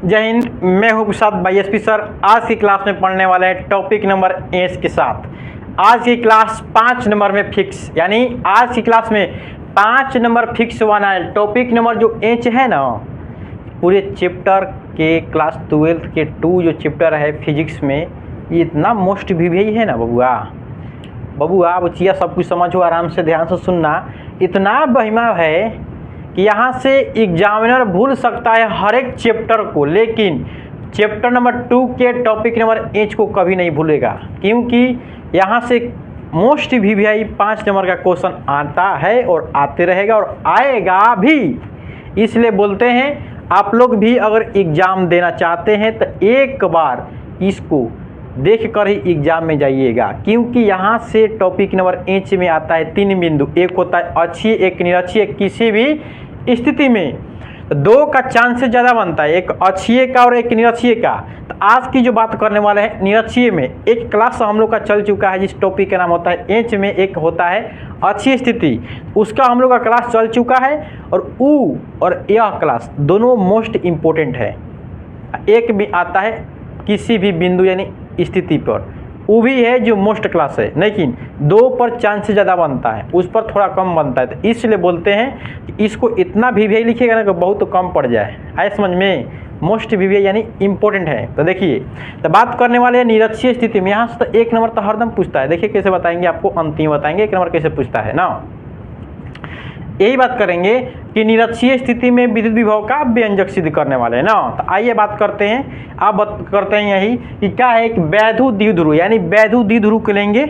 जय हिंद। मैं हूं प्रसाद वाईएसपी सर। आज की क्लास में पढ़ने वाले हैं टॉपिक नंबर 8 के साथ। आज की क्लास 5 नंबर में फिक्स, यानी आज की क्लास में 5 नंबर फिक्स होना है। टॉपिक नंबर जो 8 है ना, पूरे चैप्टर के क्लास 12 के 2 जो चैप्टर है फिजिक्स में, ये इतना मोस्ट भी है ना बबुआ बचिया, सब कुछ समझो, आराम से ध्यान से सुनना। इतना बहिमा है कि यहाँ से एग्जामिनर भूल सकता है हर एक चैप्टर को, लेकिन चैप्टर नंबर 2 के टॉपिक नंबर 8 को कभी नहीं भूलेगा, क्योंकि यहाँ से मोस्ट भी 5 नंबर का क्वेश्चन आता है और आते रहेगा और आएगा भी। इसलिए बोलते हैं आप लोग भी अगर एग्ज़ाम देना चाहते हैं तो एक बार इसको देख कर ही एग्जाम में जाइएगा, क्योंकि यहाँ से टॉपिक नंबर 8 में आता है 3 बिंदु। एक होता है अक्षीय, एक निरक्षीय। किसी भी स्थिति में 2 का चांसेस ज़्यादा बनता है, एक अक्षीय का और एक निरक्षीय का। तो आज की जो बात करने वाले हैं निरक्षीय में, एक क्लास हम लोग का चल चुका है जिस टॉपिक का नाम होता है 8 में एक होता है अक्षीय स्थिति, उसका हम लोग का क्लास चल चुका है। और यह क्लास दोनों मोस्ट इम्पोर्टेंट है। एक भी आता है किसी भी बिंदु यानी स्थिति पर, वो भी है जो मोस्ट क्लास है, लेकिन 2 पर चांस ज़्यादा बनता है, उस पर थोड़ा कम बनता है। तो इसलिए बोलते हैं कि इसको इतना भी लिखिएगा ना कि बहुत कम पड़ जाए। आए समझ में? मोस्ट भी यानी इम्पोर्टेंट है। तो देखिए, तो बात करने वाले हैं निरक्षीय स्थिति में। यहाँ से तो 1 नंबर तो हरदम पूछता है। देखिए कैसे बताएंगे आपको, अंतिम बताएंगे 1 नंबर कैसे पूछता है ना। यही बात करेंगे कि निरक्षीय स्थिति में विद्युत विभव का व्यंजक सिद्ध करने वाले हैं ना। तो आइए बात करते हैं। आप बात करते हैं यही कि क्या है एक वैद्युत द्विध्रुव, यानी वैद्युत द्विध्रुव को लेंगे।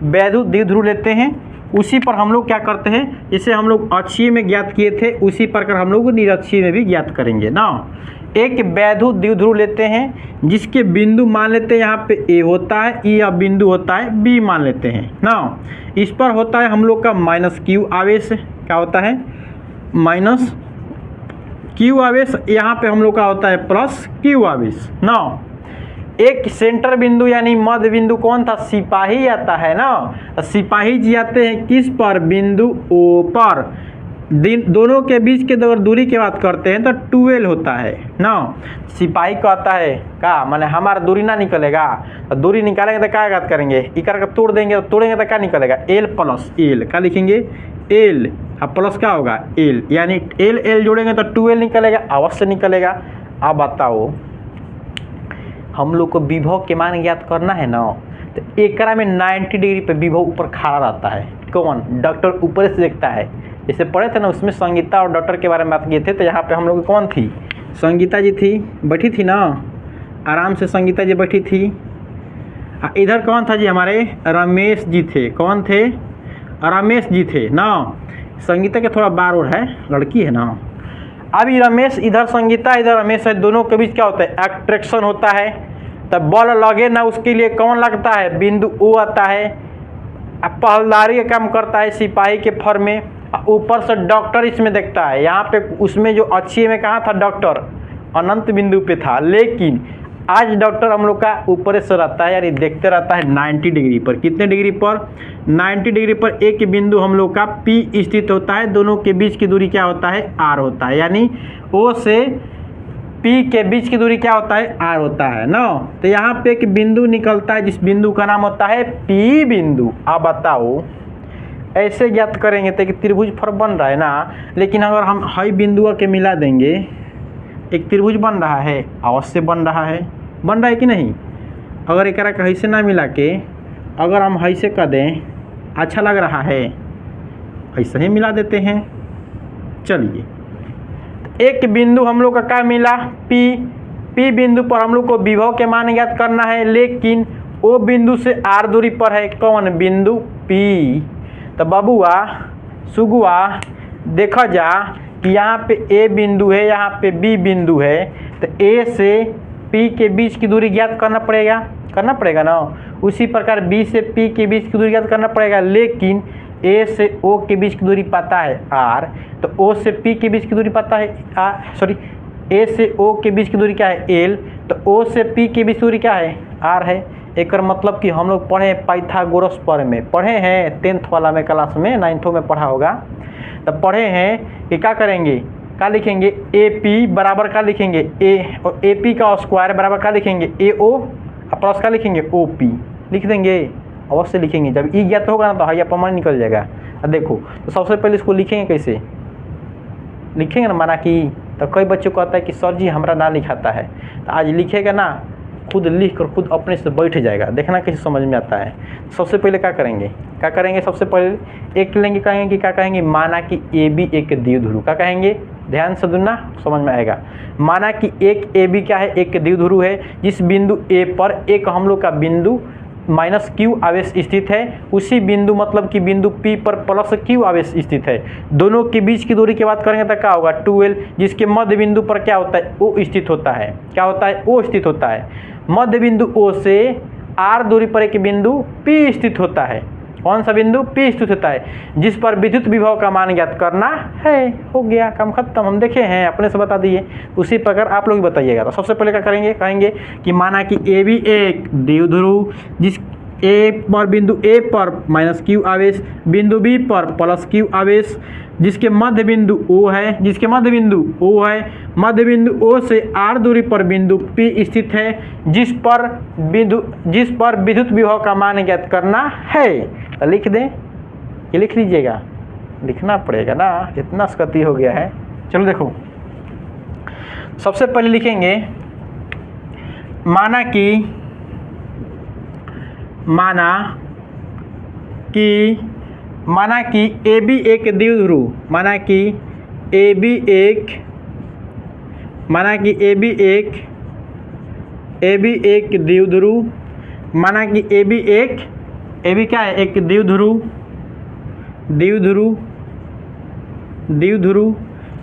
वैद्युत द्विध्रुव लेते हैं, उसी पर हम लोग क्या करते हैं, जिसे हम लोग अक्षीय में ज्ञात किए थे उसी प्रकार हम लोग निरक्षीय में भी ज्ञात करेंगे ना। एक वैद्युत द्विध्रुव लेते हैं जिसके बिंदु मान लेते हैं यहाँ पे ए होता है, ई या बिंदु होता है बी मान लेते हैं ना। इस पर होता है हम लोग का माइनस क्यू आवेश। क्या होता है? माइनस क्यू आवेश। यहाँ पे हम लोग का होता है प्लस क्यू आवेश ना। एक सेंटर बिंदु यानी मध्य बिंदु कौन था? सिपाही आता है ना। सिपाही जी आते हैं किस पर? बिंदु ओ पर। दोनों के बीच के अगर दूरी की बात करते हैं तो 12 होता है ना। सिपाही को आता है का माने हमारा दूरी ना निकलेगा, तो दूरी निकालेंगे तो क्या बात करेंगे, इकर का तोड़ देंगे, तो तोड़ेंगे तो क्या निकलेगा? L plus L. क्या लिखेंगे? एल अब प्लस क्या होगा? एल, यानी एल एल जोड़ेंगे तो 12 निकलेगा, अवश्य निकलेगा। अब बताओ, हम लोग को विभव के मान ज्ञात करना है ना, तो एकरा में 90 डिग्री पे विभव ऊपर खड़ा रहता है। कौन? डॉक्टर ऊपर से देखता है। जैसे पढ़े थे ना, उसमें संगीता और डॉक्टर के बारे में बात किए थे। तो यहाँ पे हम लोग कौन थी? संगीता जी थी, बैठी थी ना, आराम से संगीता जी बैठी थी। इधर कौन था जी? हमारे रमेश जी थे। कौन थे? रमेश जी थे ना। संगीता के थोड़ा बार और है, लड़की है ना। अभी रमेश इधर, संगीता इधर, रमेश है, दोनों के बीच क्या होता है? अट्रैक्शन होता है। तब बल लगे ना, उसके लिए कौन लगता है? बिंदु ओ आता है। पहलदारी का काम करता है सिपाही के फर में। ऊपर से डॉक्टर इसमें देखता है। यहाँ पे उसमें जो अक्षीय में कहाँ था? डॉक्टर अनंत बिंदु पे था, लेकिन आज डॉक्टर हम लोग का ऊपर से रहता है, यानी देखते रहता है 90 डिग्री पर। कितने डिग्री पर? 90 डिग्री पर एक बिंदु हम लोग का P स्थित होता है। दोनों के बीच की दूरी क्या होता है? R होता है, यानी O से P के बीच की दूरी क्या होता है? R होता है ना। तो यहाँ पे एक बिंदु निकलता है जिस बिंदु का नाम होता है P बिंदु। अब बताओ, ऐसे ज्ञात करेंगे तो एक त्रिभुज फर बन रहा है ना, लेकिन अगर हम हाई बिंदुओं के मिला देंगे, एक त्रिभुज बन रहा है, अवश्य बन रहा है। बन रहा है कि नहीं? अगर एक ऐसे ना मिला के अगर हम ऐसे कर दें, अच्छा लग रहा है, ऐसे ही मिला देते हैं। चलिए, एक बिंदु हम लोग का क्या मिला? P बिंदु पर हम लोग को विभव के मान ज्ञात करना है, लेकिन वो बिंदु से R दूरी पर है। कौन? बिंदु P। तो बबुआ सुगुआ देखा जा कि यहाँ पे A बिंदु है, यहाँ पे B बिंदु है, तो A से P के बीच की दूरी ज्ञात करना पड़ेगा ना। उसी प्रकार B से P के बीच की दूरी ज्ञात करना पड़ेगा, लेकिन A से O के बीच की दूरी पता है R, तो O से P के बीच की दूरी पता है A से O के बीच की दूरी क्या है? L, तो O से P के बीच की दूरी क्या है? R है। एक मतलब कि हम लोग पढ़े पाइथागोरस पर में पढ़े हैं 10th वाला में क्लास में, 9th में पढ़ा होगा। तब पढ़े हैं कि क्या करेंगे क्या लिखेंगे ए पी बराबर क्या लिखेंगे ए, और ए पी का स्क्वायर बराबर क्या लिखेंगे ए ओ प्लस क्या लिखेंगे ओ पी लिख देंगे, अवश्य लिखेंगे। जब ई ज्ञात होगा ना तो हाई अपमान निकल जाएगा। अब देखो तो सबसे पहले इसको लिखेंगे कैसे, लिखेंगे ना माना कि, तो कई बच्चों को आता है कि सर जी हमारा ना लिखाता है, तो आज लिखेगा ना, खुद लिख कर खुद अपने से बैठ जाएगा, देखना कैसे समझ में आता है। सबसे पहले क्या करेंगे, क्या करेंगे, सबसे पहले एक लेंगे, कहेंगे कि क्या कहेंगे, माना कि ए बी एक द्विध्रुव, क्या कहेंगे, ध्यान से सुनना समझ में आएगा। माना कि एक ए बी क्या है, एक द्विध्रुव है, जिस बिंदु ए पर एक हम लोग का बिंदु माइनस क्यू आवेश स्थित है, उसी बिंदु मतलब कि बिंदु पी पर प्लस क्यू आवेश स्थित है। दोनों के बीच की दूरी की बात करेंगे तो क्या होगा 2l, जिसके मध्य बिंदु पर क्या होता है ओ स्थित होता है, क्या होता है ओ स्थित होता है। मध्य बिंदु ओ से r दूरी पर एक बिंदु P स्थित होता है, कौन सा बिंदु P स्थित होता है, जिस पर विद्युत विभव का मान ज्ञात करना है। हो गया काम खत्म, हम देखे हैं अपने से बता दिए, उसी प्रकार आप लोग बताइएगा। तो सबसे पहले क्या करेंगे, कहेंगे कि माना कि ए बी एक द्विध्रुव, जिस ए पर बिंदु ए पर माइनस क्यू आवेश, बिंदु बी पर प्लस क्यू आवेश, जिसके मध्य बिंदु O है, जिसके मध्य बिंदु O है, मध्य बिंदु O से r दूरी पर बिंदु P स्थित है, जिस पर विद्युत विभव का मान ज्ञात करना है। तो लिख दें, ये लिख लीजिएगा, लिखना पड़ेगा ना, इतना स्कती हो गया है। चलो देखो, सबसे पहले लिखेंगे माना कि ए बी एक द्विध्रुव, माना कि ए बी एक द्विध्रुव, माना कि ए बी क्या है एक द्विध्रुव,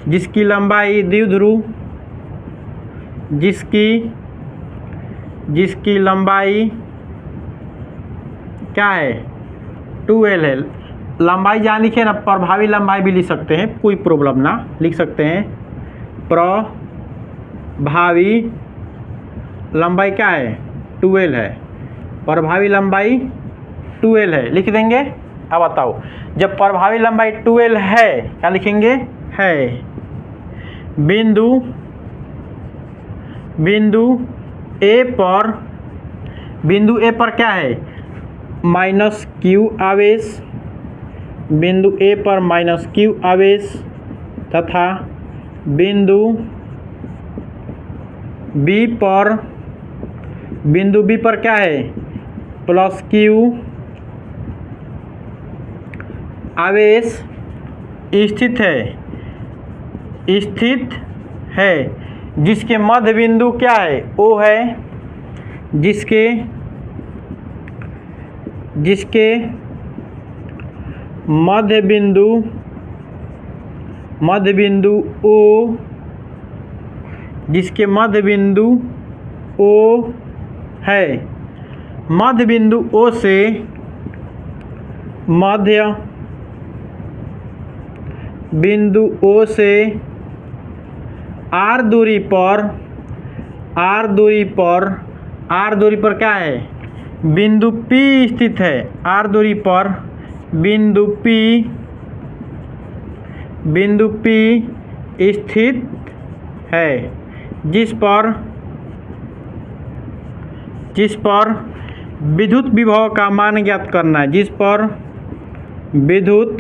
जिसकी लंबाई जिसकी लंबाई क्या है 2l है। लंबाई जहाँ लिखे ना, प्रभावी लंबाई भी लिख सकते हैं, कोई प्रॉब्लम ना, लिख सकते हैं प्रभावी लंबाई क्या है 2l है, प्रभावी लंबाई 2l है, लिख देंगे। अब बताओ, जब प्रभावी लंबाई 2l है, क्या लिखेंगे है, बिंदु ए पर क्या है माइनस क्यू आवेश, बिंदु ए पर माइनस क्यू आवेश, तथा बिंदु बी पर क्या है प्लस क्यू आवेश स्थित है, जिसके मध्य बिंदु क्या है O है, जिसके मध्य बिंदु O, जिसके मध्य बिंदु O है, मध्य बिंदु O से r दूरी पर क्या है बिंदु P स्थित है, r दूरी पर बिंदु P स्थित है, जिस पर विद्युत विभव का मान ज्ञात करना है, जिस पर विद्युत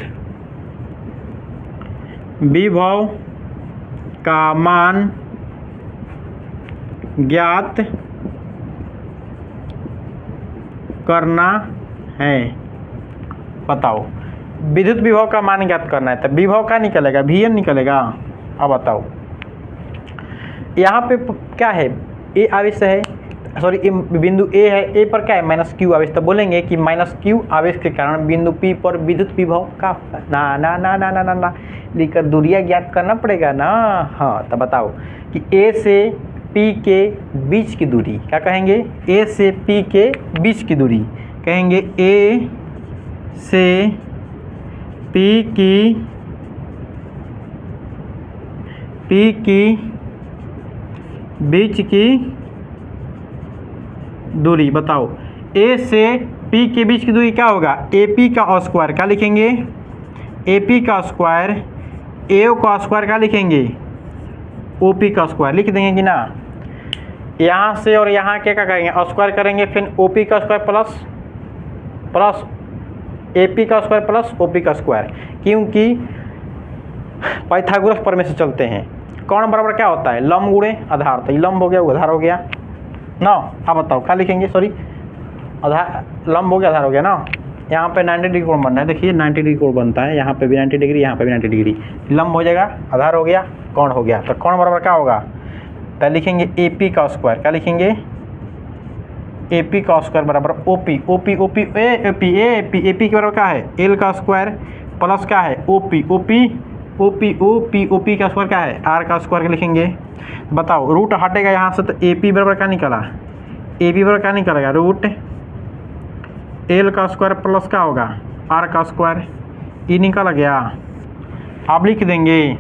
विभव का मान ज्ञात करना है। बताओ, विद्युत विभव का मान ज्ञात करना है, तो विभव क्या निकलेगा Vn निकलेगा। अब बताओ, यहाँ पे क्या है ए आवेश है, सॉरी बिंदु ए है, ए पर क्या है माइनस क्यू आवेश, तो बोलेंगे कि माइनस क्यू आवेश के कारण बिंदु पी पर विद्युत विभव का ना ना ना ना ना ना ना लिखकर दूरियां ज्ञात करना पड़ेगा ना। हाँ, तो बताओ कि ए से पी के बीच की दूरी, क्या कहेंगे ए से पी के बीच की दूरी, कहेंगे ए से पी की बीच की दूरी। बताओ, ए से पी के बीच की दूरी क्या होगा ए पी का स्क्वायर, क्या लिखेंगे ए पी का स्क्वायर, ए का स्क्वायर क्या लिखेंगे OP का स्क्वायर लिख देंगे कि ना। यहाँ से और यहाँ क्या करेंगे, स्क्वायर करेंगे, फिर OP का स्क्वायर प्लस AP का स्क्वायर प्लस OP का स्क्वायर, क्योंकि पाइथागोरस प्रमेय से चलते हैं। कौन बराबर क्या होता है, लंब गुणे आधार। तो ये लंब हो गया, आधार हो गया ना। आप बताओ क्या लिखेंगे, सॉरी आधार, लंब हो गया आधार हो गया ना। यहाँ पे 90 डिग्री कोण बनना है, देखिए 90 डिग्री कोण बनता है, यहाँ पे भी 90 डिग्री, यहाँ पे भी 90 डिग्री। लंब हो जाएगा, आधार हो गया, कोण हो गया। तो कोण बराबर क्या होगा, तो लिखेंगे AP का स्क्वायर। क्या लिखेंगे, AP का स्क्वायर बराबर OP के बराबर क्या है, L का स्क्वायर प्लस क्या है OP का स्क्वायर क्या है, R का स्क्वायर लिखेंगे। बताओ रूट हटेगा यहाँ से, तो AP बराबर क्या निकला, AP बराबर क्या निकलेगा, रूट L का स्क्वायर प्लस क्या होगा R का स्क्वायर, ये निकल गया। आप लिख देंगे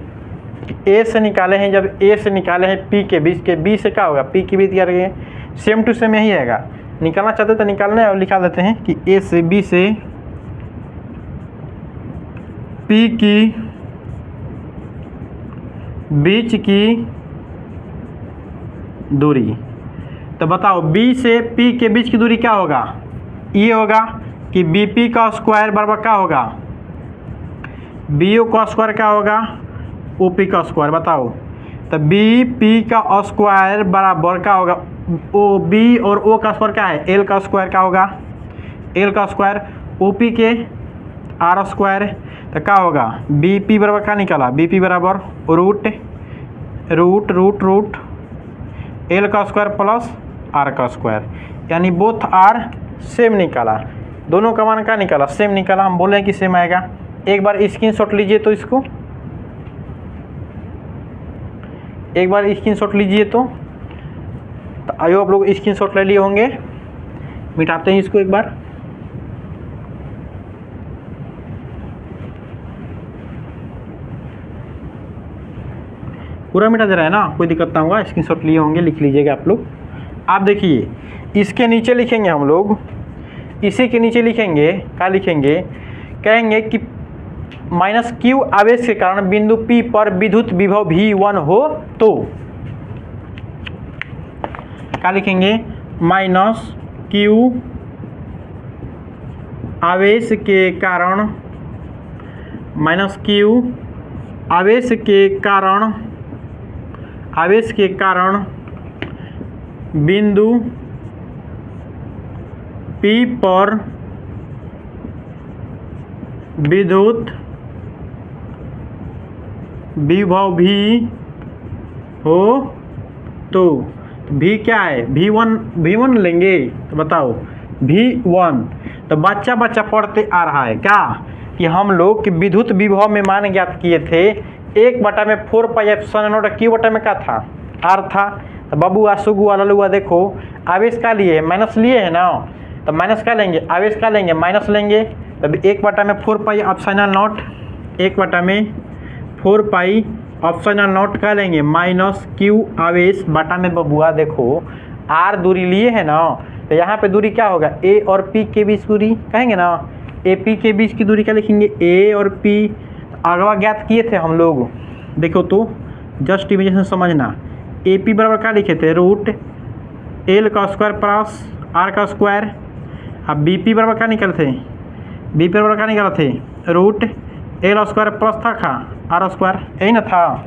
A से निकाले हैं, जब A से निकाले हैं P के बीच के, B से क्या होगा, P के बीच क्या रहेंगे, सेम टू सेम यही आएगा। निकालना चाहते तो निकालना है, और लिखा देते हैं कि A से B से P की बीच की दूरी। तो बताओ B से P के बीच की दूरी क्या होगा, ये होगा कि BP का स्क्वायर बराबर क्या होगा, BO का स्क्वायर क्या होगा, OP का स्क्वायर। बताओ तो BP का स्क्वायर बराबर क्या होगा, OB और O का स्क्वायर क्या है, L का स्क्वायर क्या होगा, L का स्क्वायर, OP के R स्क्वायर। तो क्या होगा, BP बराबर क्या निकला, BP बराबर रूट L का स्क्वायर प्लस R का स्क्वायर, यानी बोथ आर सेम निकाला। दोनों का मान क्या निकाला, सेम निकाला। हम बोले कि सेम आएगा। एक बार स्क्रीनशॉट लीजिए तो इसको, एक बार स्क्रीनशॉट लीजिए तो आइए आप लोग स्क्रीनशॉट ले लिए होंगे। मिटाते हैं इसको एक बार। पूरा मिटा दे रहा है ना, कोई दिक्कत ना होगा। स्क्रीनशॉट लिए होंगे, लिख लीजिएगा आप लोग। आप देखिए इसके नीचे लिखेंगे हम लोग, इसी के नीचे लिखेंगे, क्या लिखेंगे, कहेंगे कि -q आवेश के कारण बिंदु P पर विद्युत विभव V1 हो तो क्या लिखेंगे, -q आवेश के कारण, आवेश के कारण बिंदु P पर विद्युत विभव भी हो तो V क्या है, V1 लेंगे। तो बताओ V1, तो बच्चा पढ़ते आ रहा है क्या कि हम लोग कि विद्युत विभव में मान ज्ञात किए थे 1/4πε0 Q बटा में क्या था, R था। तो बबुआ सुगुआ ललुआ देखो आवेश का लिए माइनस लिए है ना, तो माइनस का लेंगे, आवेश का लेंगे माइनस लेंगे। तब 1/4πε0, 1/4πε0 का लेंगे -q आवेश बटा में बबुआ देखो R दूरी लिए है ना, तो यहाँ पे दूरी क्या होगा, A और P के बीच दूरी कहेंगे ना, AP के बीच की दूरी क्या लिखेंगे, A और P। अगवा ज्ञात किए थे हम लोग, देखो तो जस्ट इमेजिनेशन समझना। AP बराबर क्या लिखे थे, रूट L का स्क्वायर प्लस R का स्क्वायर। अब BP बराबर क्या निकले थे, BP बराबर क्या निकले थे, रूट L स्क्वायर प्लस था R स्क्वायर, यही ना था।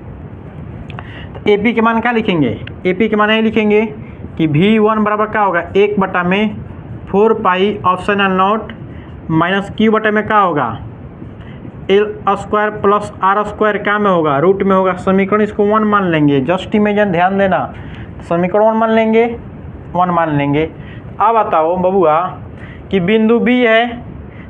तो AP के मान क्या लिखेंगे, AP के मान यही लिखेंगे कि V1 बराबर क्या होगा, 1/4πε0 -q बटे में क्या होगा, L square plus R square क्या में होगा, रूट में होगा। समीकरण इसको 1 मान लेंगे, जस्ट इमेजिन ध्यान देना। समीकरण 1 मान लेंगे, 1 मान लेंगे। अब बताओ बबुआ कि बिंदु B है,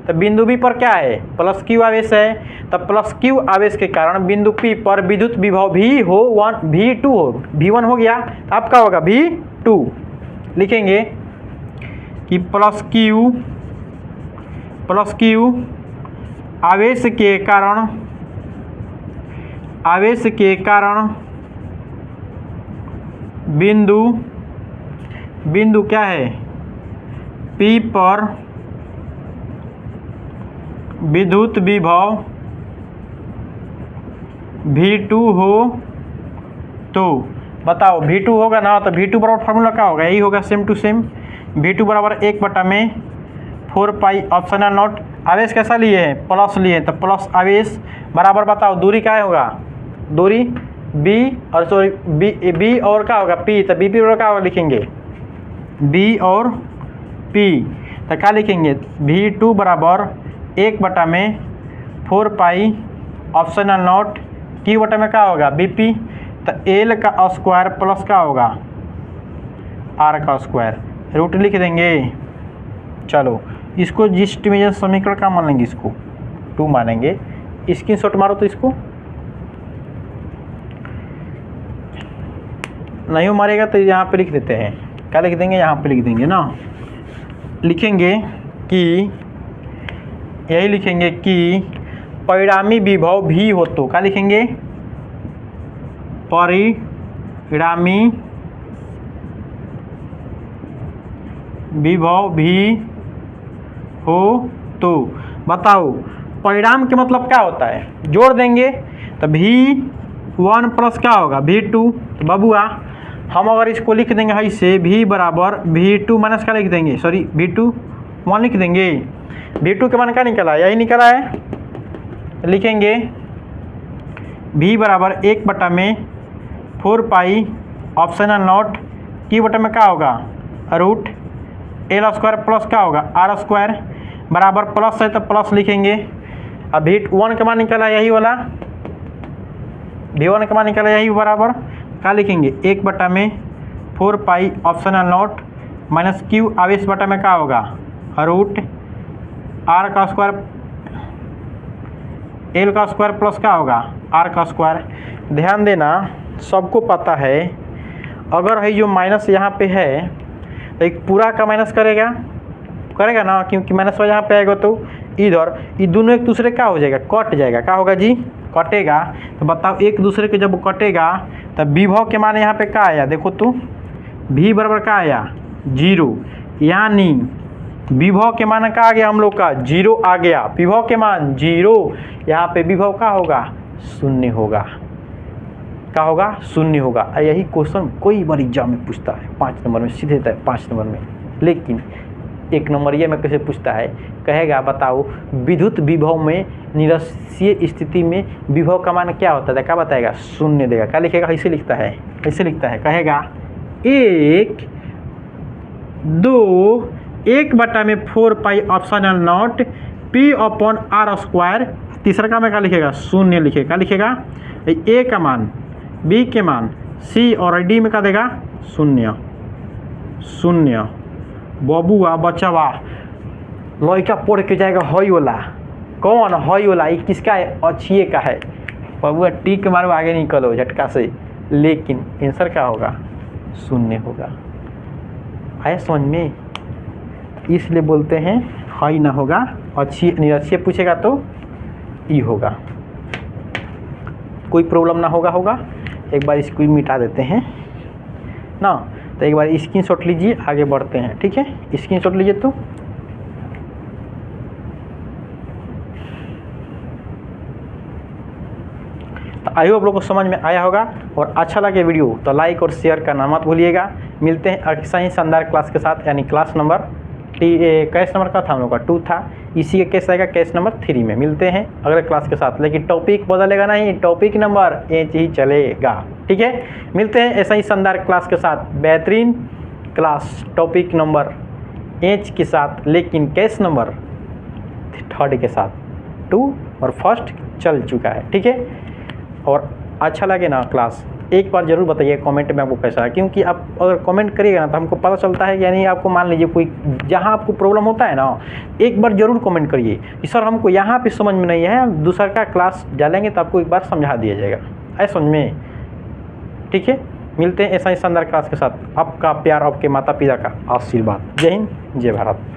तो बिंदु B पर क्या है, +q आवेश है। तब +q आवेश के कारण बिंदु P पर विद्युत विभव भी हो V2 हो, V1 हो गया, अब क्या होगा V2। लिखेंगे कि +q आवेश के कारण बिंदु क्या है, P पर विद्युत विभव V2 हो तो बताओ V2 होगा ना, तो V2 बराबर फार्मूला क्या होगा, यही होगा सेम टू सेम। V2 बराबर 1/4 पाई ऑप्शन है नॉट। आवेश कैसा लिए हैं, प्लस लिए हैं, तो प्लस आवेश बराबर बताओ दूरी क्या होगा, दूरी B और सॉरी B और क्या होगा P, तो BP बराबर क्या होगा लिखेंगे B और P, तो क्या लिखेंगे V2 बराबर 1/4 पाई ऑप्शन है नॉट Q बटा में क्या होगा BP, तो L का स्क्वायर प्लस क्या होगा R का स्क्वायर, रूट लिख देंगे। चलो इसको जिस डिवीजन समीकरण का मान लेंगे, इसको 2 मानेंगे। स्क्रीनशॉट मारो तो इसको, नहीं मारेगा तो यहाँ पे लिख देते हैं, क्या लिख देंगे यहाँ पे लिख देंगे ना, लिखेंगे कि यही लिखेंगे कि परिणामी विभव भी हो, तो क्या लिखेंगे परिणामी विभव भी हो तो बताओ परिणाम के मतलब क्या होता है, जोड़ देंगे तो V1 प्लस क्या होगा V2, तो बबुआ हम अगर इसको लिख देंगे ऐसे V बराबर V2 माइनस क्या लिख देंगे, सॉरी V2 1 लिख देंगे। V2 के मान क्या निकला है, यही निकला है, लिखेंगे V बराबर 1/4 पाई ऑप्शन है नॉट Q बटा में क्या होगा रूट L स्क्वायर प्लस क्या होगा R स्क्वायर बराबर प्लस है तो प्लस लिखेंगे। अब V1 का मान निकला यही वाला, V1 का मान निकला यही बराबर क्या लिखेंगे 1/4 पाई ऑप्शन है नॉट माइनस Q आवेश बटा में क्या होगा रूट R का स्क्वायर L का स्क्वायर प्लस क्या होगा R का स्क्वायर। ध्यान देना सबको पता है अगर है जो माइनस यहाँ पे है तो एक पूरा का माइनस करेगा ना, क्योंकि माइनस यहाँ पे आएगा तो इधर ये दोनों एक दूसरे का हो जाएगा, कट जाएगा, क्या होगा जी कटेगा। तो बताओ एक दूसरे के जब कटेगा तो विभव के मान यहाँ पे क्या आया, देखो तो V बराबर क्या आया 0, यानी विभव के मान क्या आ गया हम लोग का 0 आ गया, विभव के मान 0, यहाँ पे विभव क्या होगा शून्य होगा, क्या होगा शून्य होगा। यही क्वेश्चन कोई बार एग्जाम में पूछता है 5 नंबर में, सीधे तय 5 नंबर में। लेकिन 1 नंबर ये में कैसे पूछता है, कहेगा बताओ विद्युत विभव में निरसीय स्थिति में विभव का मान क्या होता है, क्या बताएगा शून्य देगा, क्या लिखेगा ऐसे लिखता है, ऐसे लिखता है, कहेगा 1/4 पाई ऑप्शन है not P upon R square, तीसरा का में क्या लिखेगा शून्य लिखेगा, क्या लिखेगा A का मान B के मान C और D में क्या देगा शून्य, शून्य। बबुआ बचवा लड़का पढ़ के जाएगा हई वाला, कौन हई वाला, ये किसका है अच्छिए का है, बबुआ टिक मारो आगे निकलो झटका से, लेकिन आंसर क्या होगा शून्य होगा। आया समझ में, इसलिए बोलते हैं हई ना होगा, अच्छी निरक्षीय पूछेगा तो ई होगा, कोई प्रॉब्लम ना होगा। एक बार इसको मिटा देते हैं ना, तो एक बार स्क्रीनशॉट लीजिए, आगे बढ़ते हैं, ठीक है स्क्रीनशॉट लीजिए। तो आई होप आप लोगों को समझ में आया होगा, और अच्छा लगे वीडियो तो लाइक और शेयर करना मत भूलिएगा। मिलते हैं ऐसा ही शानदार क्लास के साथ, यानी क्लास नंबर कैश नंबर का था हम लोग का 2 था, इसी का केस आएगा केस नंबर 3 में। मिलते हैं अगले क्लास के साथ, लेकिन टॉपिक बदलेगा नहीं, टॉपिक नंबर एक ही चलेगा, ठीक है। मिलते हैं ऐसा ही शानदार क्लास के साथ, बेहतरीन क्लास टॉपिक नंबर एच के साथ, लेकिन केस नंबर 3 के साथ 2 और 1 चल चुका है, ठीक है। और अच्छा लगे ना क्लास एक बार ज़रूर बताइए कमेंट में आपको कैसा है, क्योंकि आप अगर कमेंट करिएगा ना तो हमको पता चलता है, यानी आपको मान लीजिए कोई जहाँ आपको प्रॉब्लम होता है ना, एक बार ज़रूर कमेंट करिए कि सर हमको यहाँ पे समझ में नहीं है, दूसरा का क्लास डालेंगे तो आपको एक बार समझा दिया जाएगा, ऐसा समझ में, ठीक है। मिलते हैं ऐसा ही शानदार क्लास के साथ, आपका प्यार आपके माता पिता का आशीर्वाद। जय हिंद जय भारत।